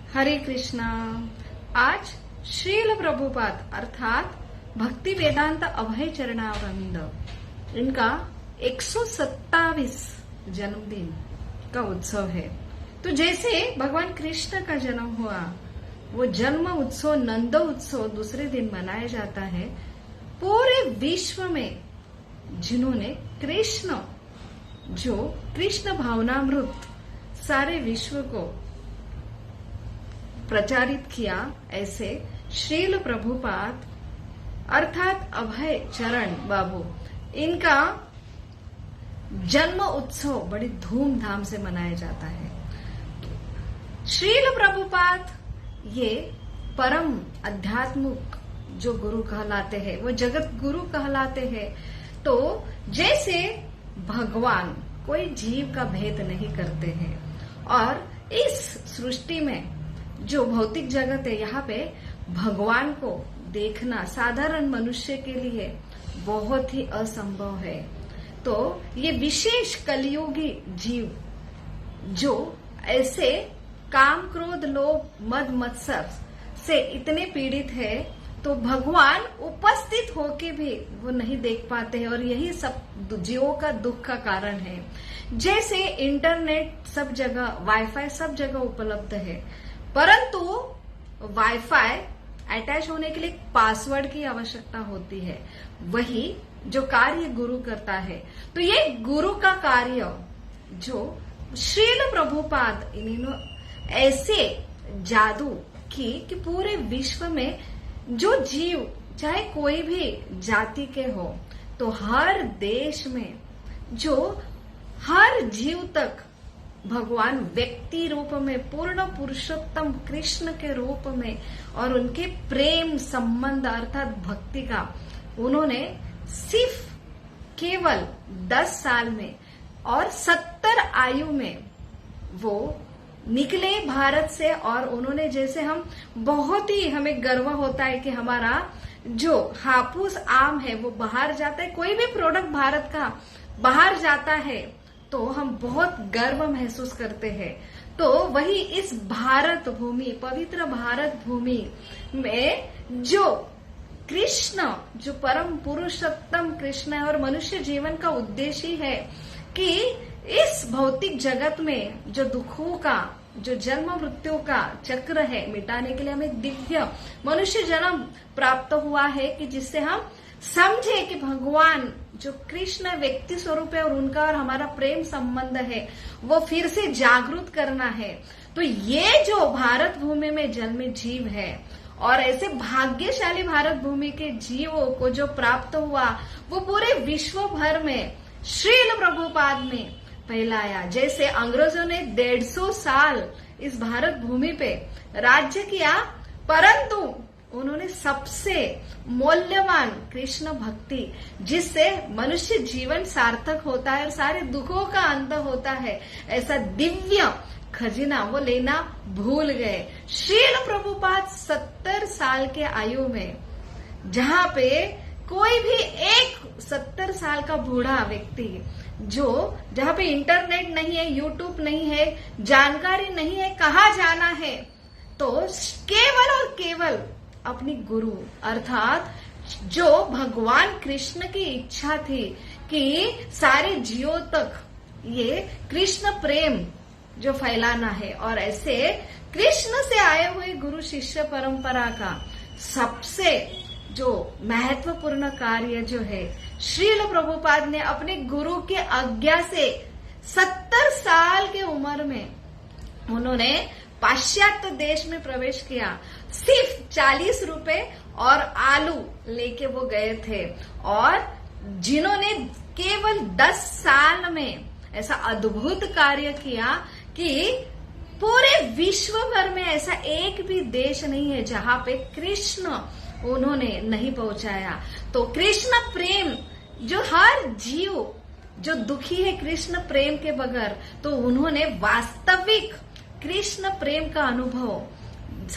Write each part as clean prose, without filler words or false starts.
हरे कृष्णा। आज श्रील प्रभुपाद अर्थात भक्ति वेदांत अभय चरणारविंद इनका 127 जन्मदिन का उत्सव है। तो जैसे भगवान कृष्ण का जन्म हुआ, वो जन्म उत्सव नंद उत्सव दूसरे दिन मनाया जाता है। पूरे विश्व में जिन्होंने कृष्ण जो कृष्ण भावनामृत सारे विश्व को प्रचारित किया, ऐसे श्रील प्रभुपाद अर्थात अभय चरण बाबू इनका जन्म उत्सव बड़ी धूमधाम से मनाया जाता है। श्रील प्रभुपाद ये परम आध्यात्मिक जो गुरु कहलाते हैं, वो जगत गुरु कहलाते हैं। तो जैसे भगवान कोई जीव का भेद नहीं करते हैं, और इस सृष्टि में जो भौतिक जगत है, यहाँ पे भगवान को देखना साधारण मनुष्य के लिए बहुत ही असंभव है। तो ये विशेष कलियुगी जीव जो ऐसे काम क्रोध लोभ मद मत्सर से इतने पीड़ित है, तो भगवान उपस्थित होके भी वो नहीं देख पाते हैं, और यही सब जीवों का दुख का कारण है। जैसे इंटरनेट सब जगह, वाईफाई सब जगह उपलब्ध है, परंतु वाईफाई अटैच होने के लिए पासवर्ड की आवश्यकता होती है। वही जो कार्य गुरु करता है, तो ये गुरु का कार्य जो श्रील प्रभुपाद इन्होंने ऐसे जादू की कि पूरे विश्व में जो जीव चाहे कोई भी जाति के हो, तो हर देश में जो हर जीव तक भगवान व्यक्ति रूप में, पूर्ण पुरुषोत्तम कृष्ण के रूप में, और उनके प्रेम संबंध अर्थात भक्ति का उन्होंने सिर्फ केवल 10 साल में और 70 आयु में वो निकले भारत से। और उन्होंने, जैसे हम बहुत ही हमें गर्व होता है कि हमारा जो हापुस आम है वो बाहर जाता है, कोई भी प्रोडक्ट भारत का बाहर जाता है तो हम बहुत गर्व महसूस करते हैं। तो वही इस भारत भूमि, पवित्र भारत भूमि में जो कृष्ण, जो परम पुरुषोत्तम कृष्ण है, और मनुष्य जीवन का उद्देश्य है कि इस भौतिक जगत में जो दुखों का, जो जन्म मृत्यु का चक्र है, मिटाने के लिए हमें दिव्य मनुष्य जन्म प्राप्त हुआ है, कि जिससे हम समझे कि भगवान जो कृष्ण व्यक्ति स्वरूप है और उनका और हमारा प्रेम संबंध है, वो फिर से जागृत करना है। तो ये जो भारत भूमि में जन्मे जीव है, और ऐसे भाग्यशाली भारत भूमि के जीवों को जो प्राप्त हुआ, वो पूरे विश्व भर में श्रील प्रभुपाद ने फैलाया। जैसे अंग्रेजों ने 150 साल इस भारत भूमि पे राज्य किया, परंतु उन्होंने सबसे मूल्यवान कृष्ण भक्ति, जिससे मनुष्य जीवन सार्थक होता है और सारे दुखों का अंत होता है, ऐसा दिव्य खजाना वो लेना भूल गए। श्रील प्रभुपाद 70 साल के आयु में, जहाँ पे कोई भी एक 70 साल का बूढ़ा व्यक्ति जहाँ पे इंटरनेट नहीं है, यूट्यूब नहीं है, जानकारी नहीं है कहाँ जाना है, तो केवल और केवल अपनी गुरु अर्थात जो भगवान कृष्ण की इच्छा थी कि सारे जीवों तक ये कृष्ण प्रेम जो फैलाना है, और ऐसे कृष्ण से आए हुए गुरु शिष्य परंपरा का सबसे जो महत्वपूर्ण कार्य जो है, श्रील प्रभुपाद ने अपने गुरु के आज्ञा से 70 साल की उम्र में उन्होंने पाश्चात्य देश में प्रवेश किया। सिर्फ 40 रुपए और आलू लेके वो गए थे, और जिन्होंने केवल 10 साल में ऐसा अद्भुत कार्य किया कि पूरे विश्व भर में ऐसा एक भी देश नहीं है जहाँ पे कृष्ण उन्होंने नहीं पहुंचाया। तो कृष्ण प्रेम जो हर जीव जो दुखी है कृष्ण प्रेम के बगैर, तो उन्होंने वास्तविक कृष्ण प्रेम का अनुभव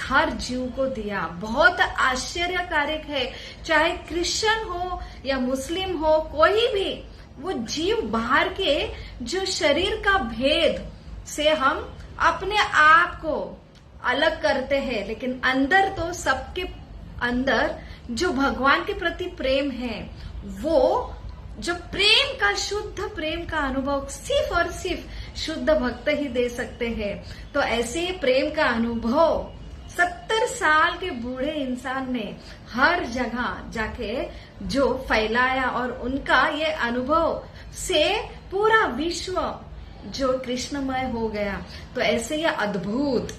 हर जीव को दिया। बहुत आश्चर्यकारक है, चाहे क्रिश्चियन हो या मुस्लिम हो, कोई भी वो जीव बाहर के जो शरीर का भेद से हम अपने आप को अलग करते हैं, लेकिन अंदर तो सबके अंदर जो भगवान के प्रति प्रेम है, वो जो प्रेम का, शुद्ध प्रेम का अनुभव सिर्फ और सिर्फ शुद्ध भक्त ही दे सकते हैं। तो ऐसे प्रेम का अनुभव 70 साल के बूढ़े इंसान ने हर जगह जाके जो फैलाया, और उनका ये अनुभव से पूरा विश्व जो कृष्णमय हो गया। तो ऐसे ये अद्भुत,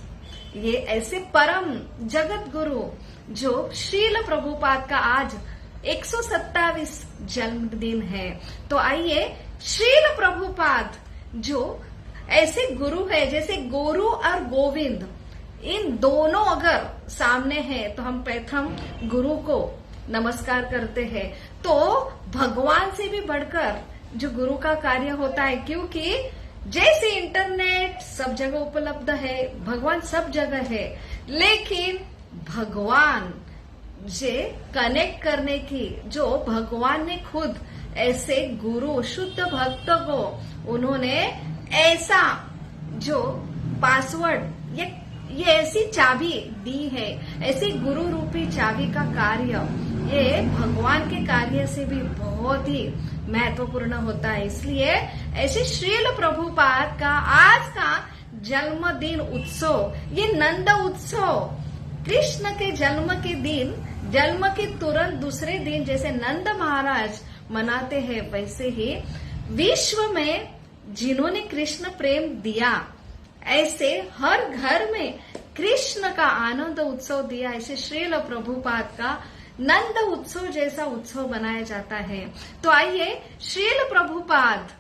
ये ऐसे परम जगत गुरु जो श्रील प्रभुपाद का आज 127 जन्मदिन है। तो आइए, श्रील प्रभुपाद जो ऐसे गुरु है, जैसे गुरु और गोविंद, इन दोनों अगर सामने है तो हम प्रथम गुरु को नमस्कार करते हैं। तो भगवान से भी बढ़कर जो गुरु का कार्य होता है, क्योंकि जैसे इंटरनेट सब जगह उपलब्ध है, भगवान सब जगह है, लेकिन भगवान से कनेक्ट करने की जो भगवान ने खुद ऐसे गुरु, शुद्ध भक्त को उन्होंने ऐसा जो पासवर्ड, ये ऐसी चाबी दी है, ऐसी गुरु रूपी चाबी का कार्य, ये भगवान के कार्य से भी बहुत ही महत्वपूर्ण होता है। इसलिए ऐसे श्रील प्रभुपाद का आज का जन्मदिन उत्सव, ये नंद उत्सव, कृष्ण के जन्म के दिन, जन्म के तुरंत दूसरे दिन जैसे नंद महाराज मनाते हैं, वैसे ही विश्व में जिन्होंने कृष्ण प्रेम दिया, ऐसे हर घर में कृष्ण का आनंद उत्सव दिया, ऐसे श्रील प्रभुपाद का नंद उत्सव जैसा उत्सव मनाया जाता है। तो आइए श्रील प्रभुपाद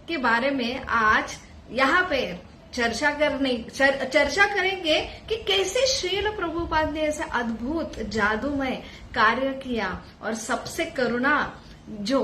के बारे में आज यहाँ पे चर्चा करेंगे कि कैसे श्रील प्रभुपाद ने ऐसा अद्भुत जादूमय कार्य किया, और सबसे करुणा जो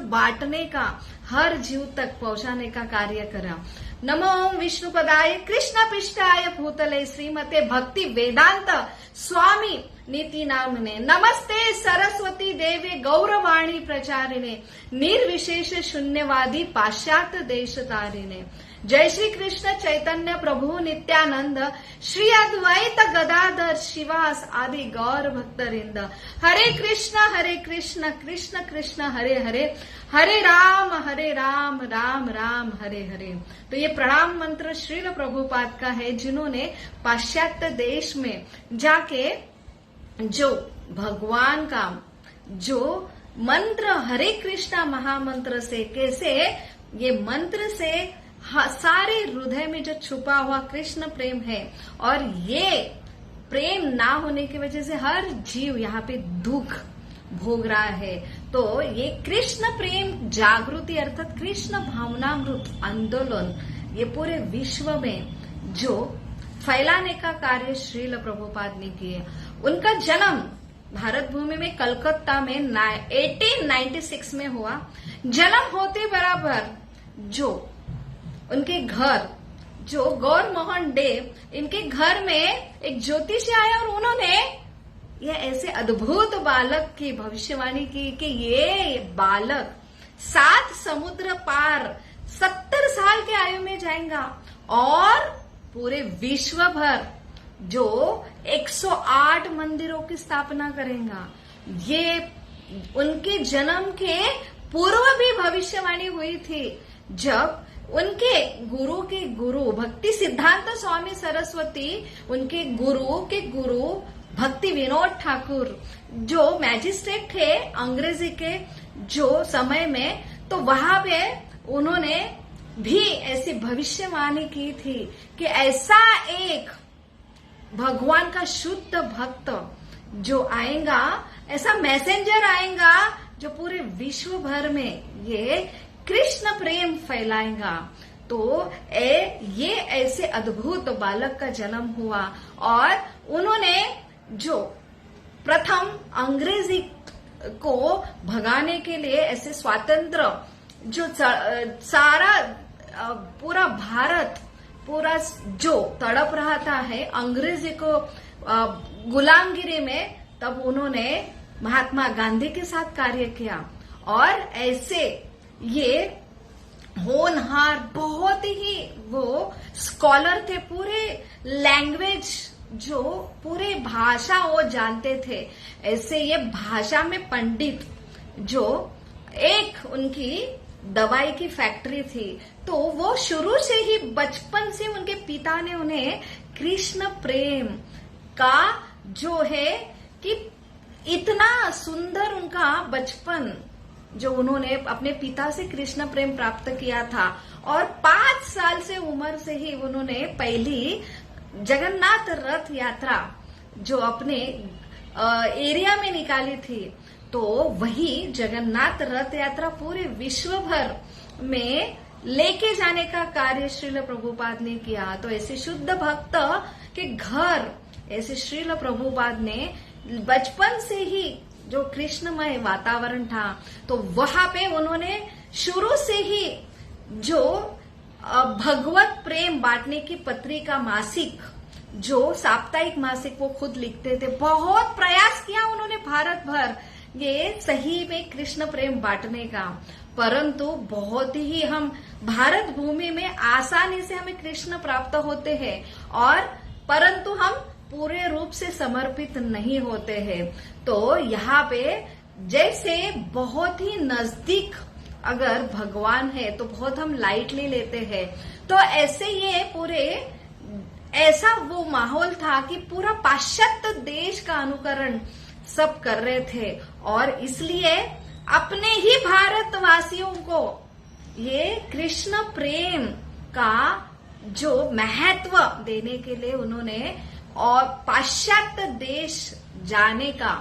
बांटने का, हर जीव तक पहुंचाने का कार्य करा। नमो विष्णुपदाय कृष्ण पृष्ठाय भूतले श्रीमते भक्ति वेदांत स्वामी नीति नामने, नमस्ते सरस्वती देवे गौरवाणी प्रचारिणे, निर्विशेष शून्यवादी पाश्चात्य देश तारिणे। जय श्री कृष्ण चैतन्य प्रभु नित्यानंद, श्री अद्वैत गदाधर शिवास आदि गौर भक्तरिंद। हरे कृष्ण कृष्ण कृष्ण हरे हरे, हरे राम राम राम हरे हरे। तो ये प्रणाम मंत्र श्रील प्रभुपाद का है, जिन्होंने पाश्चात्य देश में जाके जो भगवान का जो मंत्र हरे कृष्णा महामंत्र से, कैसे ये मंत्र से सारे हृदय में जो छुपा हुआ कृष्ण प्रेम है, और ये प्रेम ना होने की वजह से हर जीव यहाँ पे दुख भोग रहा है। तो ये कृष्ण प्रेम जागृति अर्थात कृष्ण भावनामृत आंदोलन, ये पूरे विश्व में जो फैलाने का कार्य श्रील प्रभुपाद ने किया। उनका जन्म भारत भूमि में कलकत्ता में 1896 में हुआ। जन्म होते बराबर जो उनके घर, जो गौर मोहन डे, इनके घर में एक ज्योतिषी आया, और उन्होंने ये ऐसे अद्भुत बालक की भविष्यवाणी की कि ये बालक 7 समुद्र पार 70 साल के आयु में जाएगा, और पूरे विश्व भर जो 108 मंदिरों की स्थापना करेगा। ये उनके जन्म के पूर्व भी भविष्यवाणी हुई थी, जब उनके गुरु के गुरु भक्ति सिद्धांत स्वामी सरस्वती, उनके गुरु के गुरु भक्ति विनोद ठाकुर जो मैजिस्ट्रेट थे अंग्रेजी के जो समय में, तो वहां पे उन्होंने भी ऐसी भविष्यवाणी की थी कि ऐसा एक भगवान का शुद्ध भक्त जो आएगा, ऐसा मैसेंजर आएगा जो पूरे विश्व भर में ये कृष्ण प्रेम फैलाएगा। तो ये ऐसे अद्भुत बालक का जन्म हुआ, और उन्होंने जो प्रथम अंग्रेजी को भगाने के लिए ऐसे स्वातंत्र जो सारा पूरा भारत पूरा जो तड़प रहा था है अंग्रेजी को गुलामगिरी में, तब उन्होंने महात्मा गांधी के साथ कार्य किया, और ऐसे ये होनहार, बहुत ही वो स्कॉलर थे, पूरे लैंग्वेज जो पूरे भाषा वो जानते थे। ऐसे ये भाषा में पंडित, जो एक उनकी दवाई की फैक्ट्री थी, तो वो शुरू से ही बचपन से उनके पिता ने उन्हें कृष्ण प्रेम का जो है कि इतना सुंदर उनका बचपन जो उन्होंने अपने पिता से कृष्ण प्रेम प्राप्त किया था, और 5 साल से उम्र से ही उन्होंने पहली जगन्नाथ रथ यात्रा जो अपने एरिया में निकाली थी, तो वही जगन्नाथ रथ यात्रा पूरे विश्व भर में लेके जाने का कार्य श्रील प्रभुपाद ने किया। तो ऐसे शुद्ध भक्त के घर ऐसे श्रील प्रभुपाद ने बचपन से ही जो कृष्णमय वातावरण था, तो वहां पे उन्होंने शुरू से ही जो भगवत प्रेम बांटने की पत्रिका मासिक, जो साप्ताहिक मासिक वो खुद लिखते थे, बहुत प्रयास किया उन्होंने भारत भर ये सही में कृष्ण प्रेम बांटने का, परंतु बहुत ही हम भारत भूमि में आसानी से हमें कृष्ण प्राप्त होते हैं, और परंतु हम पूरे रूप से समर्पित नहीं होते हैं। तो यहाँ पे जैसे बहुत ही नजदीक अगर भगवान है तो बहुत हम लाइटली लेते हैं, तो ऐसे ये पूरे ऐसा वो माहौल था कि पूरा पाश्चात्य देश का अनुकरण सब कर रहे थे, और इसलिए अपने ही भारतवासियों को ये कृष्ण प्रेम का जो महत्व देने के लिए उन्होंने और पाश्चात्य देश जाने का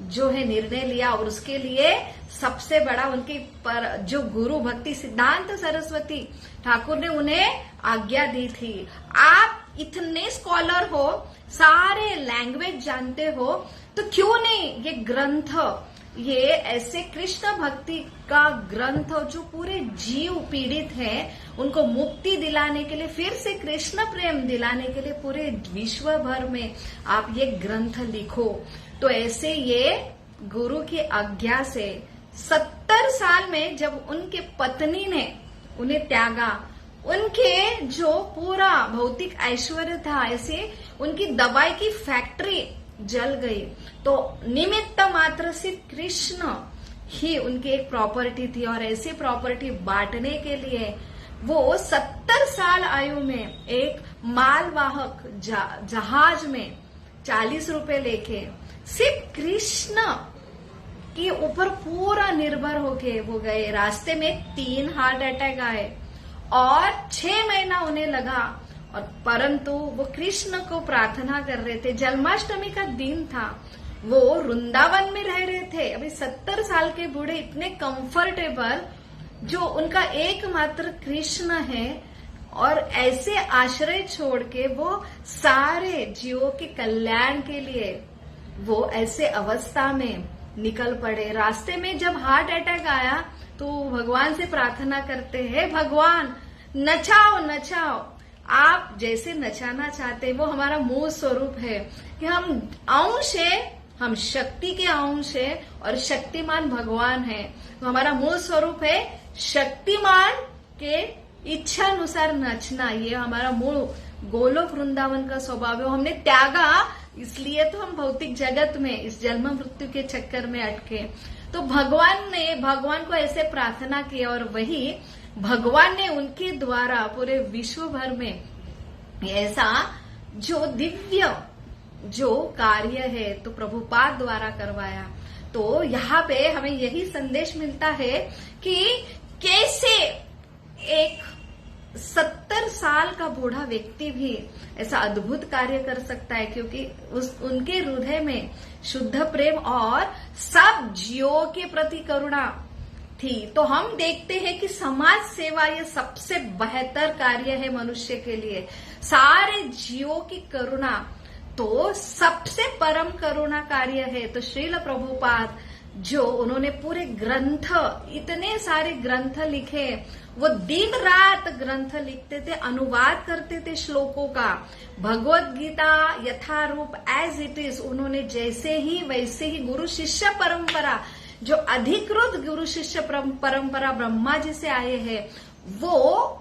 जो है निर्णय लिया, और उसके लिए सबसे बड़ा उनके पर जो गुरु भक्ति सिद्धांत सरस्वती ठाकुर ने उन्हें आज्ञा दी थी, आप इतने स्कॉलर हो, सारे लैंग्वेज जानते हो, तो क्यों नहीं ये ग्रंथ, ये ऐसे कृष्ण भक्ति का ग्रंथ जो पूरे जीव पीड़ित हैं उनको मुक्ति दिलाने के लिए, फिर से कृष्ण प्रेम दिलाने के लिए पूरे विश्व भर में आप ये ग्रंथ लिखो। तो ऐसे ये गुरु की आज्ञा से 70 साल में जब उनके पत्नी ने उन्हें त्यागा, उनके जो पूरा भौतिक ऐश्वर्य था, ऐसे उनकी दवाई की फैक्ट्री जल गई, तो निमित्त मात्र से कृष्ण ही उनकी एक प्रॉपर्टी थी, और ऐसी प्रॉपर्टी बांटने के लिए वो 70 साल आयु में एक मालवाहक जहाज में 40 रुपए लेके सिर्फ कृष्ण के ऊपर पूरा निर्भर होके वो गए। रास्ते में 3 हार्ट अटैक आए और 6 महीना उन्हें लगा, और परंतु वो कृष्ण को प्रार्थना कर रहे थे। जन्माष्टमी का दिन था, वो वृंदावन में रह रहे थे, अभी 70 साल के बूढ़े इतने कंफर्टेबल, जो उनका एकमात्र कृष्ण है, और ऐसे आश्रय छोड़ के वो सारे जीवों के कल्याण के लिए वो ऐसे अवस्था में निकल पड़े। रास्ते में जब हार्ट अटैक आया तो भगवान से प्रार्थना करते हैं, भगवान नचाओ नचाओ, आप जैसे नचाना चाहते हैं, वो हमारा मूल स्वरूप है कि हम अंश है, हम शक्ति के अंश है, और शक्तिमान भगवान है। तो हमारा मूल स्वरूप है शक्तिमान के इच्छा अनुसार नचना, ये हमारा मूल गोलोक वृंदावन का स्वभाव है। हमने त्यागा, इसलिए तो हम भौतिक जगत में इस जन्म मृत्यु के चक्कर में अटके। तो भगवान को ऐसे प्रार्थना की, और वही भगवान ने उनके द्वारा पूरे विश्व भर में ऐसा जो दिव्य जो कार्य है तो प्रभुपाद द्वारा करवाया। तो यहाँ पे हमें यही संदेश मिलता है कि कैसे एक 70 साल का बूढ़ा व्यक्ति भी ऐसा अद्भुत कार्य कर सकता है, क्योंकि उनके हृदय में शुद्ध प्रेम और सब जीवों के प्रति करुणा थी। तो हम देखते हैं कि समाज सेवा ये सबसे बेहतर कार्य है मनुष्य के लिए। सारे जीवों की करुणा तो सबसे परम करुणा कार्य है। तो श्रील प्रभुपाद जो उन्होंने पूरे ग्रंथ, इतने सारे ग्रंथ लिखे, वो दिन रात ग्रंथ लिखते थे, अनुवाद करते थे श्लोकों का। भगवत गीता यथारूप एज इट इज उन्होंने जैसे ही वैसे ही गुरु शिष्य परंपरा, जो अधिकृत गुरु शिष्य परंपरा ब्रह्मा जी से आए हैं, वो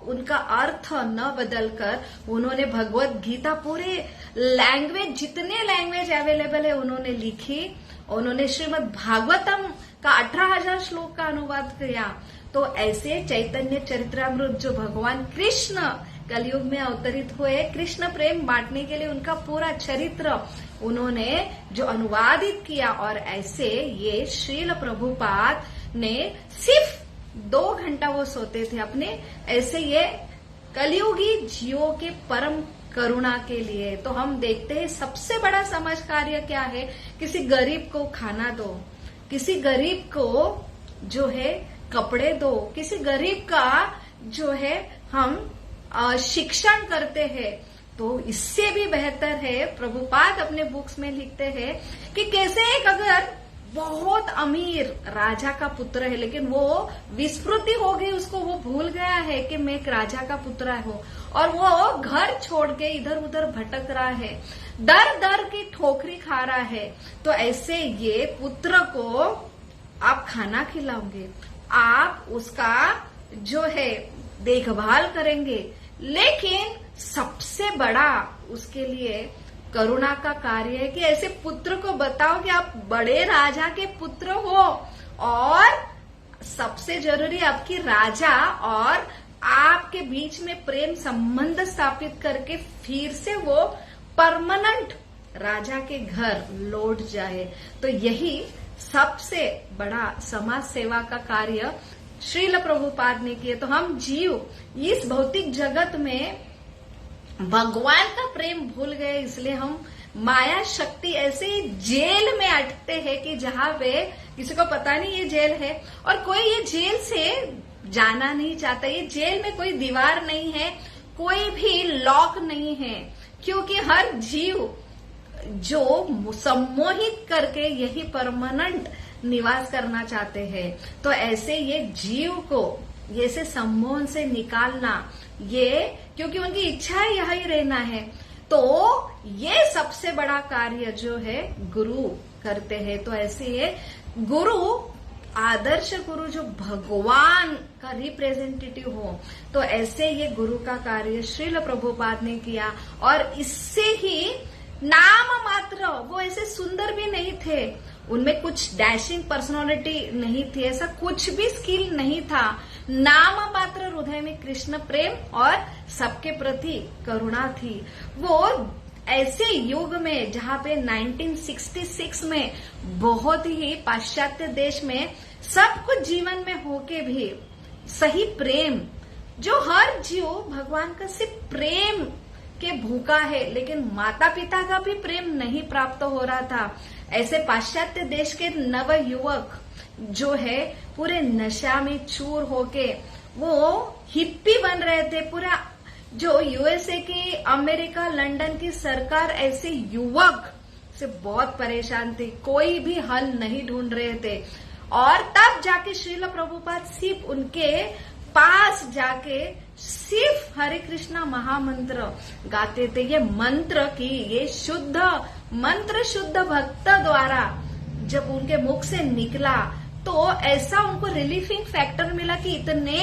उनका अर्थ न बदलकर उन्होंने भगवत गीता पूरे लैंग्वेज, जितने लैंग्वेज अवेलेबल है उन्होंने लिखी। उन्होंने श्रीमद् भागवतम का 18,000 श्लोक का अनुवाद किया। तो ऐसे चैतन्य चरित्रामृत जो भगवान कृष्ण कलयुग में अवतरित हुए, कृष्ण प्रेम बांटने के लिए उनका पूरा चरित्र उन्होंने जो अनुवादित किया, और ऐसे ये श्रील प्रभुपाद ने सिर्फ 2 घंटा वो सोते थे अपने, ऐसे ये कलयुगी जीवों के परम करुणा के लिए। तो हम देखते हैं सबसे बड़ा समाज कार्य क्या है, किसी गरीब को खाना दो, किसी गरीब को जो है कपड़े दो, किसी गरीब का जो है हम शिक्षण करते हैं। तो इससे भी बेहतर है, प्रभुपाद अपने बुक्स में लिखते हैं कि कैसे एक अगर बहुत अमीर राजा का पुत्र है, लेकिन वो विस्मृति हो गई, उसको वो भूल गया है कि मैं एक राजा का पुत्र हूँ, और वो घर छोड़ के इधर उधर भटक रहा है, दर दर की ठोकरी खा रहा है। तो ऐसे ये पुत्र को आप खाना खिलाओगे, आप उसका जो है देखभाल करेंगे, लेकिन सबसे बड़ा उसके लिए करुणा का कार्य है कि ऐसे पुत्र को बताओ कि आप बड़े राजा के पुत्र हो, और सबसे जरूरी आपकी राजा और आपके बीच में प्रेम संबंध स्थापित करके फिर से वो परमानेंट राजा के घर लौट जाए। तो यही सबसे बड़ा समाज सेवा का कार्य श्रील प्रभुपाद ने किए। तो हम जीव इस भौतिक जगत में भगवान का प्रेम भूल गए, इसलिए हम माया शक्ति ऐसे जेल में अटकते हैं कि जहां पे किसी को पता नहीं ये जेल है, और कोई ये जेल से जाना नहीं चाहता। ये जेल में कोई दीवार नहीं है, कोई भी लॉक नहीं है, क्योंकि हर जीव जो सम्मोहित करके यही परमानेंट निवास करना चाहते हैं। तो ऐसे ये जीव को ये से सम्मोहन से निकालना, ये क्योंकि उनकी इच्छा यही रहना है, तो ये सबसे बड़ा कार्य जो है गुरु करते हैं। तो ऐसे ये गुरु, आदर्श गुरु जो भगवान का रिप्रेजेंटेटिव हो, तो ऐसे ये गुरु का कार्य श्रील प्रभुपाद ने किया। और इससे ही नाम मात्र, वो ऐसे सुंदर भी नहीं थे, उनमें कुछ डैशिंग पर्सनालिटी नहीं थी, ऐसा कुछ भी स्किल नहीं था, नाम मात्र हृदय में कृष्ण प्रेम और सबके प्रति करुणा थी। वो ऐसे युग में जहां पे 1966 में बहुत ही पाश्चात्य देश में सब कुछ जीवन में होके भी सही प्रेम, जो हर जीव भगवान का सिर्फ प्रेम के भूखा है, लेकिन माता पिता का भी प्रेम नहीं प्राप्त हो रहा था, ऐसे पाश्चात्य देश के नव युवक जो है पूरे नशा में चूर होके वो हिप्पी बन रहे थे। पूरा जो यूएसए की, अमेरिका, लंदन की सरकार ऐसे युवक से बहुत परेशान थी, कोई भी हल नहीं ढूंढ रहे थे। और तब जाके श्रील प्रभुपाद सिर्फ उनके पास जाके सिर्फ हरे कृष्णा महामंत्र गाते थे। ये मंत्र की ये शुद्ध मंत्र शुद्ध भक्त द्वारा जब उनके मुख से निकला तो ऐसा उनको रिलीफिंग फैक्टर मिला कि इतने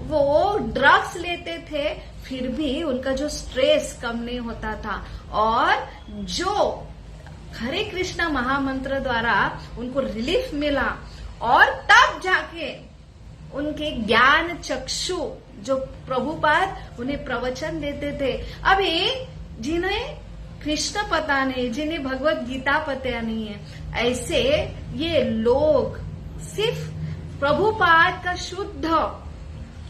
वो ड्रग्स लेते थे फिर भी उनका जो स्ट्रेस कम नहीं होता था। और जो हरे कृष्णा महामंत्र द्वारा उनको रिलीफ मिला, और तब जाके उनके ज्ञान चक्षु जो प्रभुपाद उन्हें प्रवचन देते थे। अभी जिन्हें कृष्ण पता नहीं, जिन्हें भगवत गीता पता नहीं है, ऐसे ये लोग सिर्फ प्रभुपाद का शुद्ध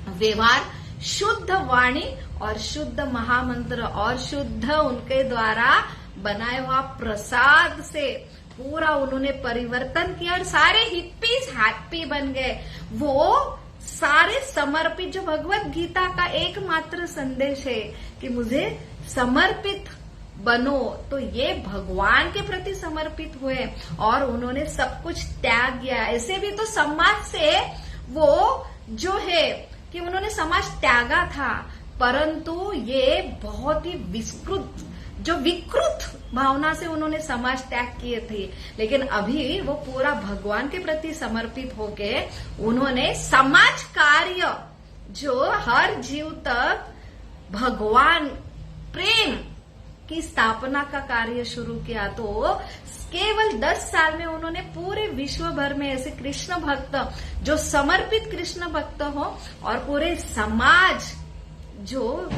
व्यवहार, शुद्ध वाणी और शुद्ध महामंत्र और शुद्ध उनके द्वारा बनाया हुआ प्रसाद से पूरा उन्होंने परिवर्तन किया, और सारे हिप्पीज हैप्पी बन गए। वो सारे समर्पित, जो भगवत गीता का एकमात्र संदेश है कि मुझे समर्पित बनो, तो ये भगवान के प्रति समर्पित हुए और उन्होंने सब कुछ त्याग किया। ऐसे भी तो समाज से वो जो है कि उन्होंने समाज त्यागा था, परंतु ये बहुत ही विकृत भावना से उन्होंने समाज त्याग किए थे। लेकिन अभी वो पूरा भगवान के प्रति समर्पित होके उन्होंने समाज कार्य जो हर जीव तक भगवान प्रेम की स्थापना का कार्य शुरू किया। तो केवल 10 साल में उन्होंने पूरे विश्व भर में ऐसे कृष्ण भक्त जो समर्पित कृष्ण भक्त हो और पूरे समाज जो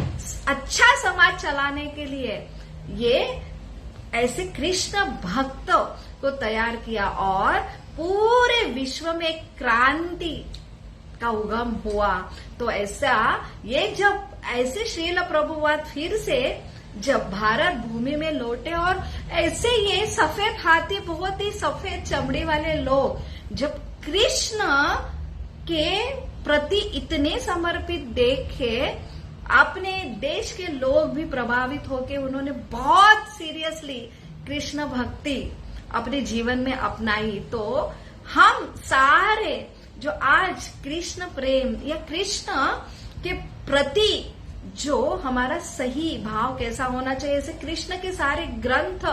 अच्छा समाज चलाने के लिए ये ऐसे कृष्ण भक्त को तैयार किया और पूरे विश्व में क्रांति का उगम हुआ। तो ऐसा ये जब ऐसे श्रील प्रभुपाद फिर से जब भारत भूमि में लौटे और ऐसे ये सफेद हाथी बहुत ही सफेद चमड़ी वाले लोग जब कृष्ण के प्रति इतने समर्पित देखे, अपने देश के लोग भी प्रभावित होके उन्होंने बहुत सीरियसली कृष्ण भक्ति अपने जीवन में अपनाई। तो हम सारे जो आज कृष्ण प्रेम या कृष्ण के प्रति जो हमारा सही भाव कैसा होना चाहिए, जैसे कृष्ण के सारे ग्रंथ,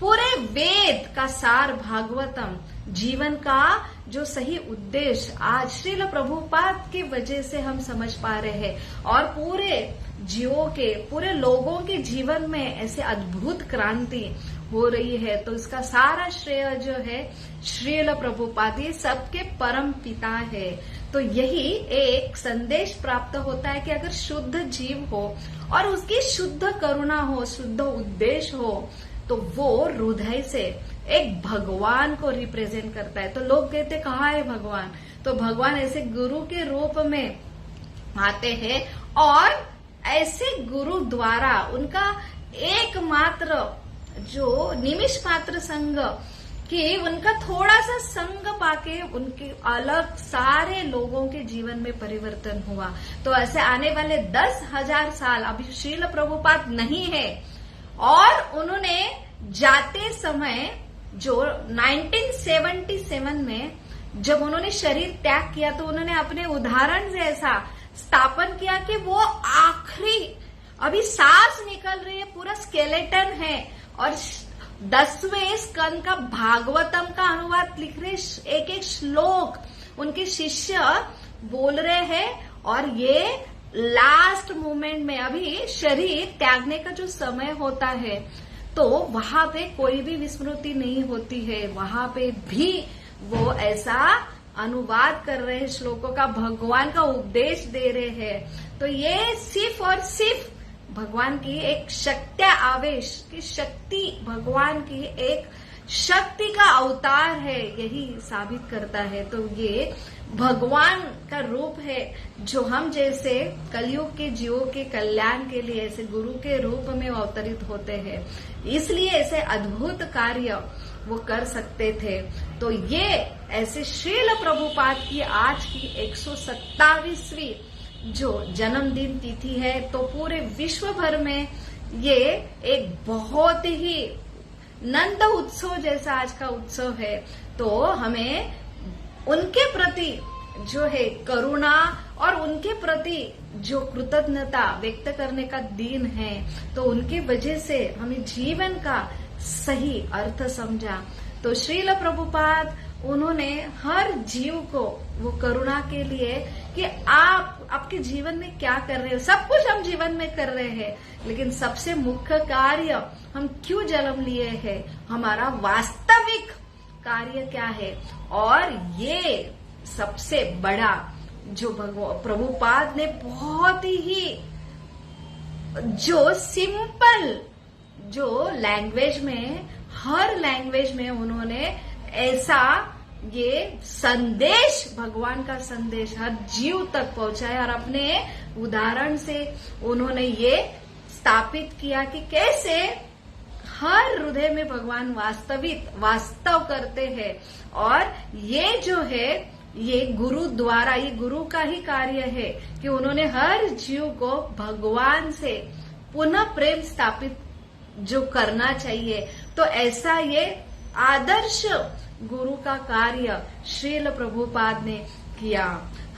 पूरे वेद का सार भागवतम, जीवन का जो सही उद्देश्य आज श्रील प्रभुपाद की वजह से हम समझ पा रहे हैं और पूरे जीवों के, पूरे लोगों के जीवन में ऐसे अद्भुत क्रांति हो रही है। तो इसका सारा श्रेय जो है श्रील प्रभुपाद, ये सबके परम पिता है। तो यही एक संदेश प्राप्त होता है कि अगर शुद्ध जीव हो और उसकी शुद्ध करुणा हो, शुद्ध उद्देश्य हो, तो वो हृदय से एक भगवान को रिप्रेजेंट करता है। तो लोग कहते कहाँ है भगवान? तो भगवान ऐसे गुरु के रूप में आते हैं और ऐसे गुरु द्वारा उनका एकमात्र जो निमिष मात्र संग कि उनका थोड़ा सा संग पाके उनके अलग सारे लोगों के जीवन में परिवर्तन हुआ। तो ऐसे आने वाले 10,000 साल अभी श्रील प्रभुपाद नहीं है और उन्होंने जाते समय जो 1977 में जब उन्होंने शरीर त्याग किया तो उन्होंने अपने उदाहरण से ऐसा स्थापन किया कि वो आखिरी अभी सांस निकल रही है, पूरा स्केलेटन है और 10वें स्कंद का भागवतम का अनुवाद लिख रहे, एक एक श्लोक उनके शिष्य बोल रहे हैं और ये लास्ट मोमेंट में अभी शरीर त्यागने का जो समय होता है तो वहां पे कोई भी विस्मृति नहीं होती है, वहां पे भी वो ऐसा अनुवाद कर रहे हैं श्लोकों का, भगवान का उपदेश दे रहे हैं। तो ये सिर्फ और सिर्फ भगवान की एक शक्ति आवेश की शक्ति, भगवान की एक शक्ति का अवतार है, यही साबित करता है। तो ये भगवान का रूप है जो हम जैसे कलयुग के जीवों के कल्याण के लिए ऐसे गुरु के रूप में अवतरित होते हैं, इसलिए ऐसे अद्भुत कार्य वो कर सकते थे। तो ये ऐसे श्रील प्रभुपाद की आज की 127वीं जो जन्मदिन तिथि है, तो पूरे विश्व भर में ये एक बहुत ही नंद उत्सव जैसा आज का उत्सव है। तो हमें उनके प्रति जो है करुणा और उनके प्रति जो कृतज्ञता व्यक्त करने का दिन है, तो उनके वजह से हमें जीवन का सही अर्थ समझा। तो श्रील प्रभुपाद उन्होंने हर जीव को वो करुणा के लिए कि आप आपके जीवन में क्या कर रहे हो, सब कुछ हम जीवन में कर रहे हैं, लेकिन सबसे मुख्य कार्य हम क्यों जन्म लिए हैं, हमारा वास्तविक कार्य क्या है। और ये सबसे बड़ा जो प्रभुपाद ने बहुत ही जो सिंपल जो लैंग्वेज में, हर लैंग्वेज में उन्होंने ऐसा ये संदेश, भगवान का संदेश हर जीव तक पहुंचाया और अपने उदाहरण से उन्होंने ये स्थापित किया कि कैसे हर हृदय में भगवान वास्तव करते हैं। और ये जो है ये गुरु द्वारा, ये गुरु का ही कार्य है कि उन्होंने हर जीव को भगवान से पुनः प्रेम स्थापित जो करना चाहिए। तो ऐसा ये आदर्श गुरु का कार्य श्रील प्रभुपाद ने किया।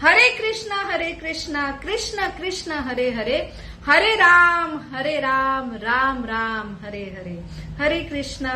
हरे कृष्णा कृष्ण कृष्ण हरे हरे, हरे राम राम राम हरे हरे। हरे कृष्णा।